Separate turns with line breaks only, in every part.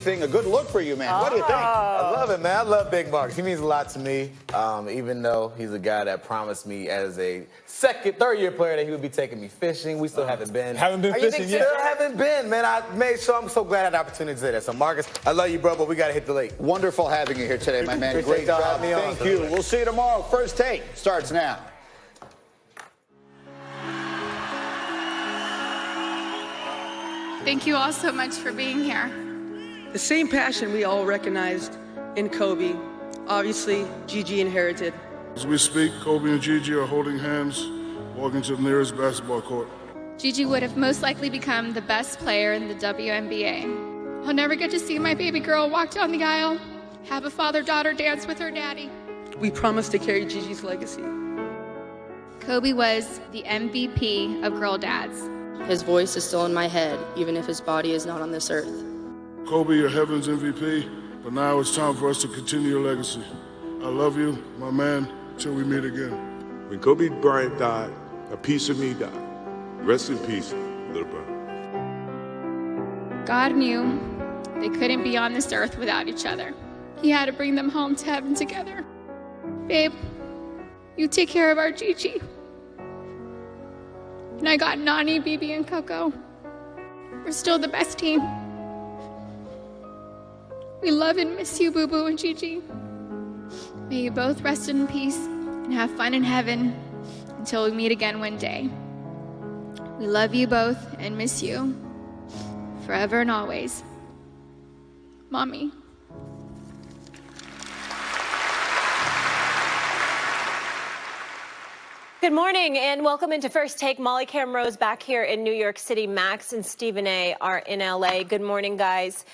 A good look for you, man. What do you think?
I love it, man. I love Big Marcus. He means a lot to me, even though he's a guy that promised me as a third-year player that he would be taking me fishing. We still haven't been.
Haven't been fishing yet?
Still haven't been, man. I made sure. I'm so glad I had the opportunity to say that. So, Marcus, I love you, bro, but we got to hit the lake.
Wonderful having you here today, my man. Great job. Thank you. We'll see you tomorrow. First Take starts now.
Thank you all so much for being here.
The same passion we all recognized in Kobe, obviously Gigi inherited.
As we speak, Kobe and Gigi are holding hands, walking to the nearest basketball court.
Gigi would have most likely become the best player in the WNBA. I'll never get to see my baby girl walk down the aisle, have a father-daughter dance with her daddy.
We promised to carry Gigi's legacy.
Kobe was the MVP of girl dads.
His voice is still in my head, even if his body is not on this earth.
Kobe, you're heaven's MVP, but now it's time for us to continue your legacy. I love you, my man, till we meet again.
When Kobe Bryant died, a piece of me died. Rest in peace, little brother.
God knew they couldn't be on this earth without each other. He had to bring them home to heaven together. Babe, you take care of our Gigi. And I got Nani, Bibi, and Coco. We're still the best team. We love and miss you, Boo Boo and Gigi. May you both rest in peace and have fun in heaven until we meet again one day. We love you both and miss you forever and always. Mommy.
Good morning and welcome into First Take. Molly Camrose back here in New York City. Max and Stephen A. are in LA. Good morning, guys.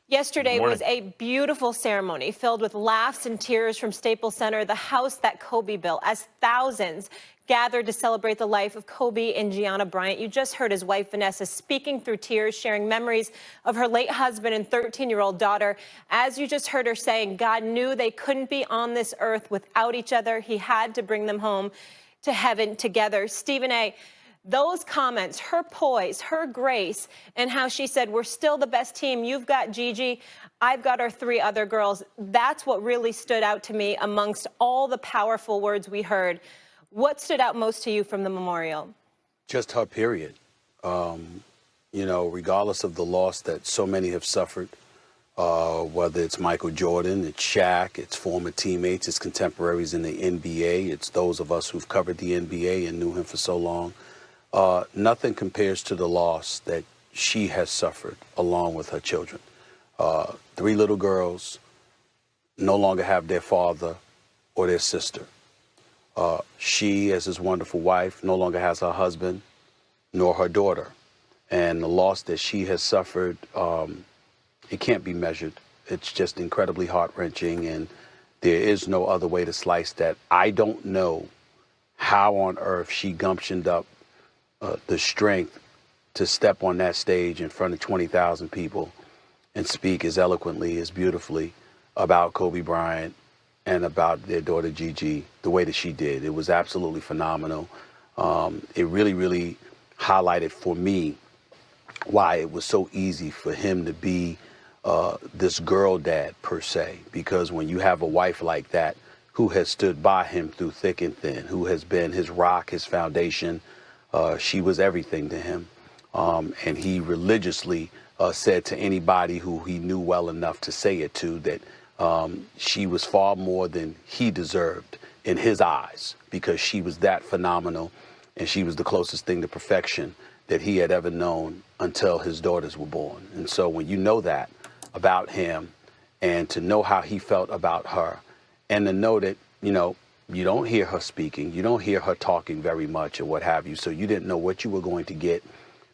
Yesterday was a beautiful ceremony filled with laughs and tears from Staples Center, the house that Kobe built, as thousands gathered to celebrate the life of Kobe and Gianna Bryant. You just heard his wife, Vanessa, speaking through tears, sharing memories of her late husband and 13-year-old daughter. As you just heard her saying, God knew they couldn't be on this earth without each other. He had to bring them home to heaven together. Stephen A., those comments, her poise, her grace, and how she said, we're still the best team. You've got Gigi. I've got our three other girls. That's what really stood out to me amongst all the powerful words we heard. What stood out most to you from the memorial?
Just her, period. You know, regardless of the loss that so many have suffered, whether it's Michael Jordan, it's Shaq, it's former teammates, it's contemporaries in the NBA, it's those of us who've covered the NBA and knew him for so long. Nothing compares to the loss that she has suffered along with her children. Three little girls no longer have their father or their sister. She, as his wonderful wife, no longer has her husband nor her daughter. And the loss that she has suffered, it can't be measured. It's just incredibly heart-wrenching, and there is no other way to slice that. I don't know how on earth she gumptioned up the strength to step on that stage in front of 20,000 people and speak as eloquently, as beautifully about Kobe Bryant and about their daughter Gigi the way that she did. It was absolutely phenomenal. It really, really highlighted for me why it was so easy for him to be this girl dad, per se, because when you have a wife like that who has stood by him through thick and thin, who has been his rock, his foundation, she was everything to him. And he religiously said to anybody who he knew well enough to say it to that she was far more than he deserved in his eyes, because she was that phenomenal and she was the closest thing to perfection that he had ever known until his daughters were born. And so when you know that about him, and to know how he felt about her, and to know that, you know, you don't hear her speaking, you don't hear her talking very much or what have you, so you didn't know what you were going to get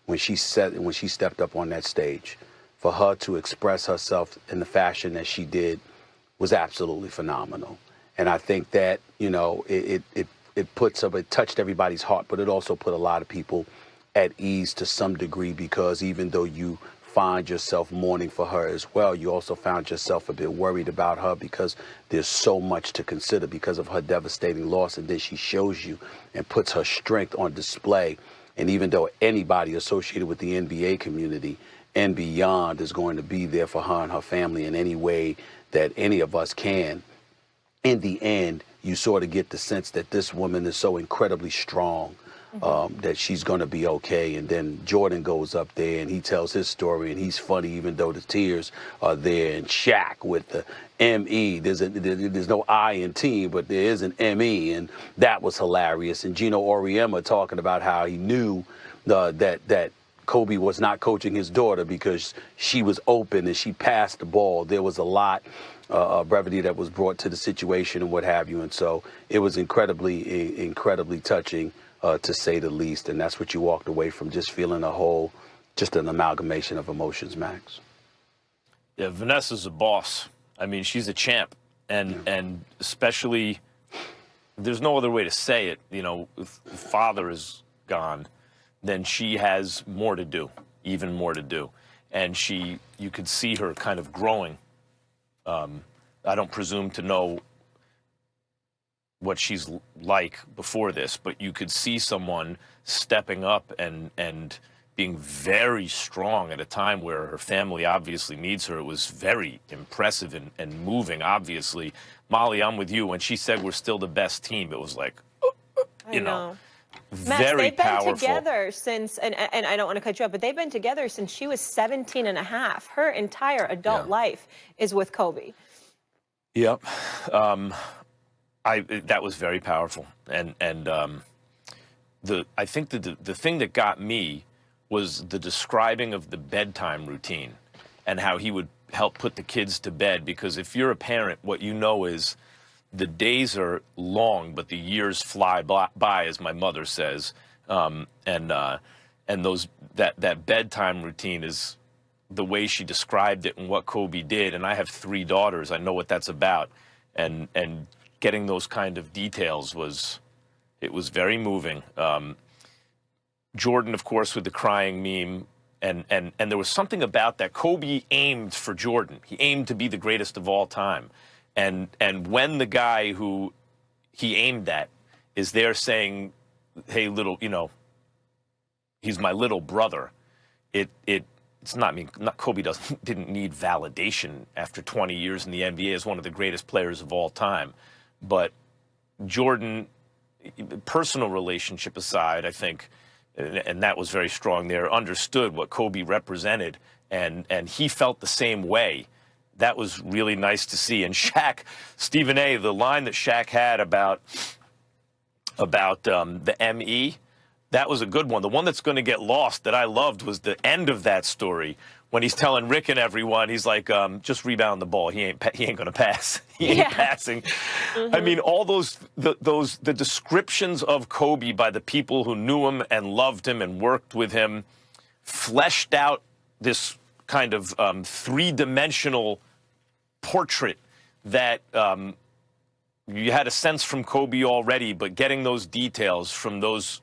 when she stepped up on that stage. For her to express herself in the fashion that she did was absolutely phenomenal. And I think that, you know, it touched everybody's heart, but it also put a lot of people at ease to some degree, because even though you find yourself mourning for her as well, you also found yourself a bit worried about her, because there's so much to consider because of her devastating loss. And then she shows you and puts her strength on display. And even though anybody associated with the NBA community and beyond is going to be there for her and her family in any way that any of us can. In the end, you sort of get the sense that this woman is so incredibly strong that she's going to be okay. And then Jordan goes up there and he tells his story, and he's funny even though the tears are there. And Shaq with the M-E, there's no I in team, but there is an M-E, and that was hilarious. And Gino Auriemma talking about how he knew that Kobe was not coaching his daughter because she was open and she passed the ball. There was a lot of brevity that was brought to the situation and what have you. And so it was incredibly touching, to say the least. And that's what you walked away from, just feeling just an amalgamation of emotions, Max.
Yeah, Vanessa's a boss. I mean, she's a champ. And especially, there's no other way to say it. You know, if the father is gone, then she has more to do, even more to do. And you could see her kind of growing. I don't presume to know what she's like before this, but you could see someone stepping up and being very strong at a time where her family obviously needs her. It was very impressive and moving, obviously. Molly, I'm with you. When she said we're still the best team, it was like, you know. Very
Max, they've been
powerful.
together since, and I don't want to cut you up, but they've been together since she was 17 and a half. Her entire adult life is with Kobe.
Yep. That was very powerful. And I think the thing that got me was the describing of the bedtime routine and how he would help put the kids to bed. Because if you're a parent, what you know is the days are long, but the years fly by, as my mother says. And that bedtime routine is the way she described it and what Kobe did. And I have 3 daughters. I know what that's about. And getting those kind of details was very moving. Jordan, of course, with the crying meme. And there was something about that. Kobe aimed for Jordan. He aimed to be the greatest of all time. And when the guy who he aimed at is there saying, hey, little, he's my little brother, it's not, Kobe didn't need validation after 20 years in the NBA as one of the greatest players of all time. But Jordan, personal relationship aside, I think, and that was very strong there, understood what Kobe represented, and he felt the same way. That was really nice to see. And Shaq, Stephen A., the line that Shaq had about the ME, that was a good one. The one that's going to get lost that I loved was the end of that story when he's telling Rick and everyone, he's like, just rebound the ball. He ain't going to pass. He ain't passing. I mean, all the descriptions of Kobe by the people who knew him and loved him and worked with him fleshed out this kind of 3-dimensional portrait that you had a sense from Kobe already, but getting those details from those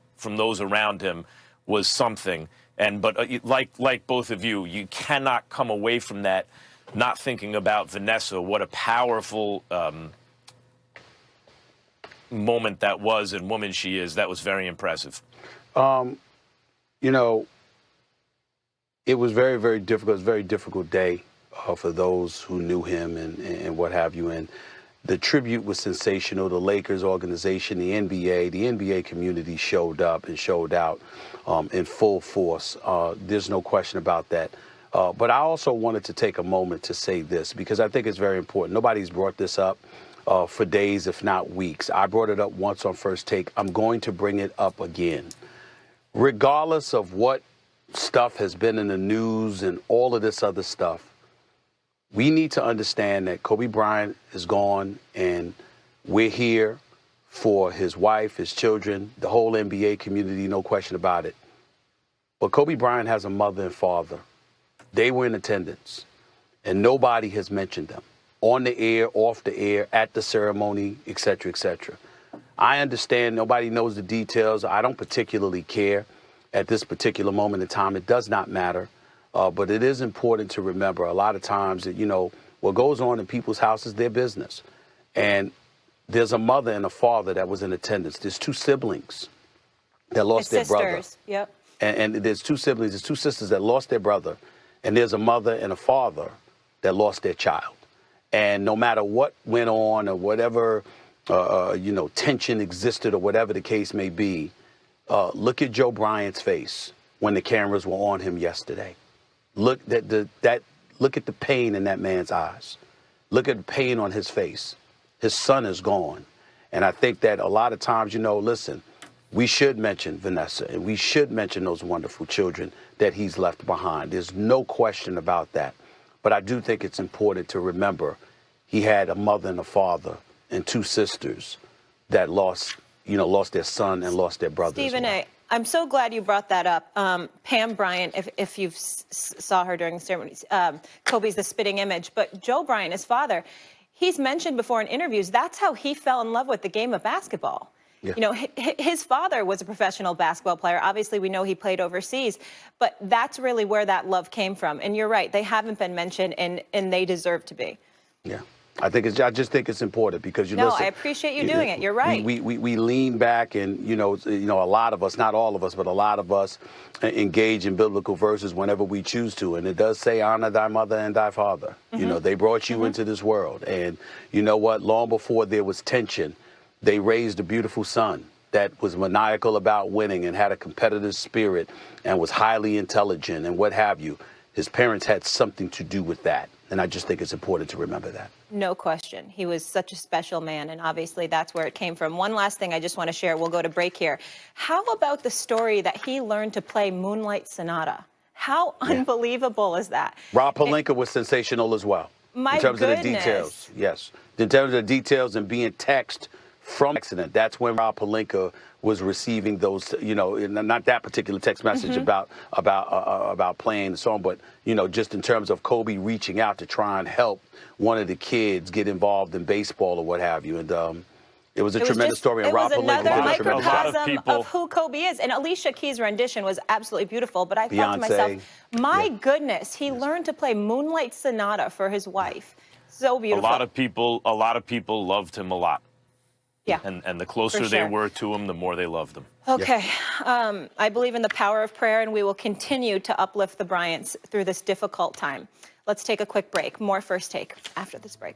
around him was something. But like both of you, you cannot come away from that not thinking about Vanessa. What a powerful moment that was, and woman she is. That was very impressive.
It was very, very difficult. It was a very difficult day for those who knew him and what have you. And the tribute was sensational. The Lakers organization, the NBA community showed up and showed out in full force. There's no question about that. But I also wanted to take a moment to say this, because I think it's very important. Nobody's brought this up for days, if not weeks. I brought it up once on First Take. I'm going to bring it up again. Regardless of what stuff has been in the news and all of this other stuff, we need to understand that Kobe Bryant is gone, and we're here for his wife, his children, the whole NBA community, no question about it. But Kobe Bryant has a mother and father. They were in attendance, and nobody has mentioned them on the air, off the air, at the ceremony, et cetera, et cetera. I understand nobody knows the details. I don't particularly care at this particular moment in time. It does not matter. But it is important to remember a lot of times that, what goes on in people's houses, their business. And there's a mother and a father that was in attendance. There's 2 siblings that lost their brother.
Yep.
And there's 2 siblings, there's 2 sisters that lost their brother. And there's a mother and a father that lost their child. And no matter what went on or whatever, tension existed or whatever the case may be, look at Joe Bryant's face when the cameras were on him yesterday. Look at the pain in that man's eyes. Look at the pain on his face. His son is gone. And I think that a lot of times, listen, we should mention Vanessa and we should mention those wonderful children that he's left behind. There's no question about that. But I do think it's important to remember he had a mother and a father and two sisters that lost their son and lost their brother.
Stephen A., I'm so glad you brought that up. Pam Bryant, if you saw her during the ceremonies, Kobe's the spitting image. But Joe Bryant, his father, he's mentioned before in interviews, that's how he fell in love with the game of basketball. Yeah. His father was a professional basketball player. Obviously, we know he played overseas, but that's really where that love came from. And you're right, they haven't been mentioned, and they deserve to be.
Yeah. I just think it's important because
listen, I appreciate you doing it. You're right.
We lean back and a lot of us, not all of us, but a lot of us engage in biblical verses whenever we choose to, and it does say, "Honor thy mother and thy father." Mm-hmm. They brought you into this world, and you know what? Long before there was tension, they raised a beautiful son that was maniacal about winning and had a competitive spirit and was highly intelligent and what have you. His parents had something to do with that, and I just think it's important to remember that.
No question. He was such a special man, and obviously that's where it came from. One last thing I just want to share. We'll go to break here. How about the story that he learned to play Moonlight Sonata? How unbelievable is that?
Rob Pelinka was sensational as well.
In terms
of the details. Yes. In terms of the details and being text from accident, that's when Rob Pelinka was receiving those, not that particular text message about playing the song, but, just in terms of Kobe reaching out to try and help one of the kids get involved in baseball or what have you. And it was a tremendous story. And Rob
Pelinka was another microcosm
of
of who Kobe is. And Alicia Keys' rendition was absolutely beautiful. But I thought to myself, my goodness, he learned to play Moonlight Sonata for his wife. So beautiful.
A lot of people loved him a lot.
Yeah.
And the closer they were to him, the more they loved him.
Okay. I believe in the power of prayer, and we will continue to uplift the Bryants through this difficult time. Let's take a quick break. More First Take after this break.